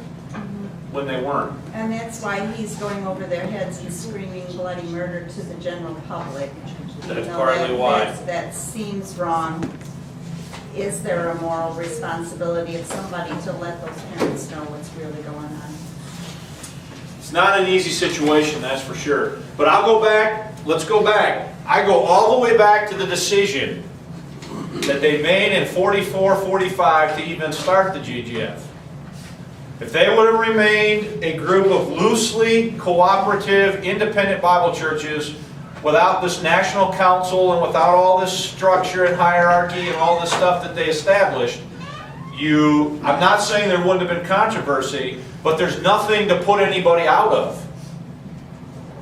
when they weren't. And that's why he's going over their heads and screaming bloody murder to the general public. That's partly why. That seems wrong. Is there a moral responsibility of somebody to let those parents know what's really going on? It's not an easy situation, that's for sure. But let's go back. I go all the way back to the decision that they made in 44, 45 to even start the GGF. If they would have remained a group of loosely cooperative, independent Bible churches without this national council and without all this structure and hierarchy and all this stuff that they established, I'm not saying there wouldn't have been controversy, but there's nothing to put anybody out of.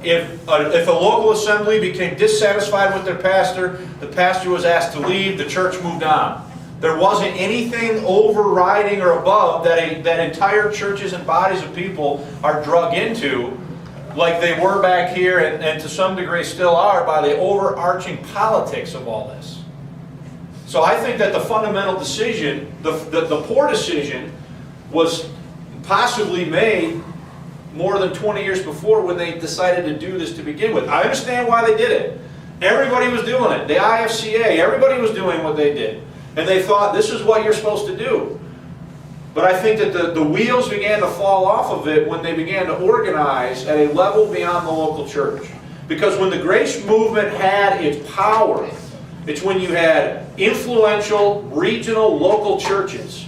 If a local assembly became dissatisfied with their pastor, the pastor was asked to leave, the church moved on. There wasn't anything overriding or above that entire churches and bodies of people are drug into like they were back here, and to some degree still are, by the overarching politics of all this. So I think that the fundamental decision, the poor decision, was possibly made more than 20 years before when they decided to do this to begin with. I understand why they did it. Everybody was doing it. The IFCA, everybody was doing what they did. And they thought, this is what you're supposed to do. But I think that the wheels began to fall off of it when they began to organize at a level beyond the local church. Because when the Grace Movement had its power, it's when you had influential, regional, local churches,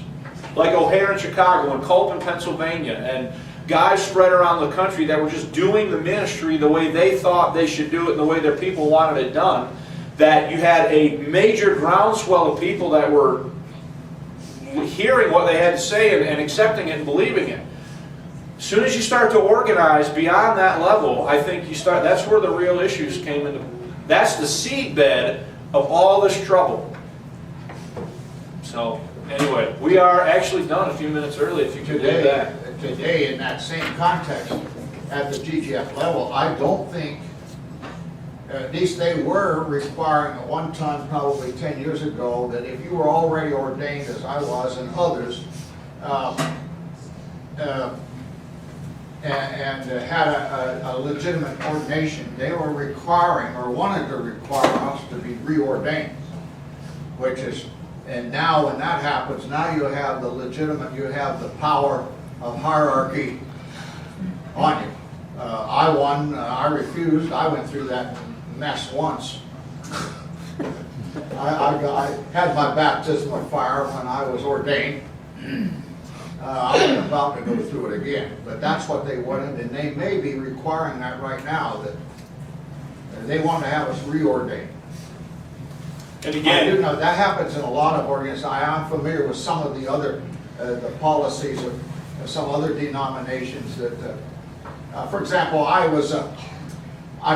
like O'Hare in Chicago and Culp in Pennsylvania, and guys spread around the country that were just doing the ministry the way they thought they should do it and the way their people wanted it done, that you had a major groundswell of people that were hearing what they had to say and accepting it and believing it. As soon as you start to organize beyond that level, I think that's where the real issues came into. That's the seedbed of all this trouble. So, anyway, we are actually done a few minutes early, if you could do that. Today, in that same context, at the GGF level, I don't think, at least they were requiring at one time, probably 10 years ago, that if you were already ordained, as I was, and others, and had a legitimate ordination, they were requiring, or wanted to require us to be reordained, which is, and now when that happens, now you have the legitimate, you have the power of hierarchy on you. I refused, I went through that mess once. I had my baptism of fire when I was ordained. I'm about to go through it again, but that's what they wanted, and they may be requiring that right now, that they want to have us reordained. And I again, do know that happens in a lot of organizations. I am familiar with some of the other the policies of some other denominations that, for example, I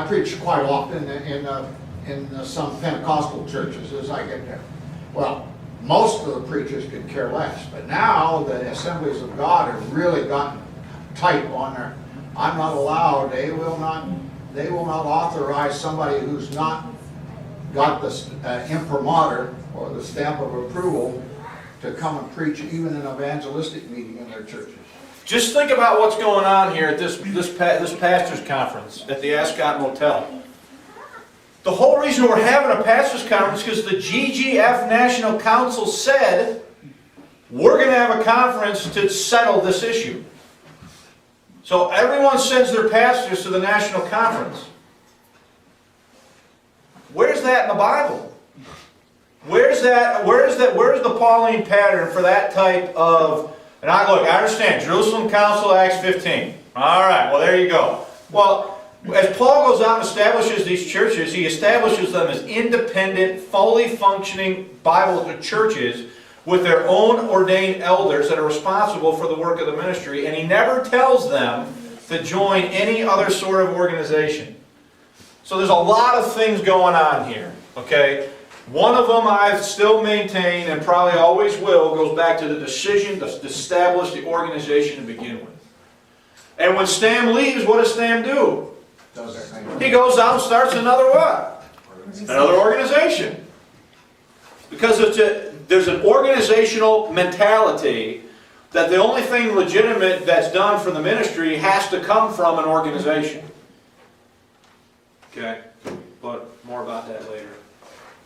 preach quite often in some Pentecostal churches as I get there. Well, most of the preachers could care less, but now the Assemblies of God have really gotten tight on their. I'm not allowed. They will not authorize somebody who's not got the imprimatur or the stamp of approval to come and preach even an evangelistic meeting in their churches. just think about what's going on here at this pastor's conference at the Ascot Motel. The whole reason we're having a pastor's conference is because the GGF National Council said we're going to have a conference to settle this issue. So everyone sends their pastors to the national conference. Where's that in the Bible? Where's the Pauline pattern for that type of? And I understand Jerusalem Council, Acts 15. All right, well there you go. Well, as Paul goes out and establishes these churches, he establishes them as independent, fully functioning Bible churches with their own ordained elders that are responsible for the work of the ministry, and he never tells them to join any other sort of organization. So there's a lot of things going on here, okay? One of them I still maintain, and probably always will, goes back to the decision to establish the organization to begin with. And when Stam leaves, what does Stam do? He goes out and starts another what? Another organization. Because there's an organizational mentality that the only thing legitimate that's done for the ministry has to come from an organization. Okay, but more about that later.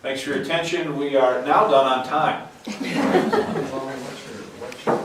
Thanks for your attention. We are now done on time. What's your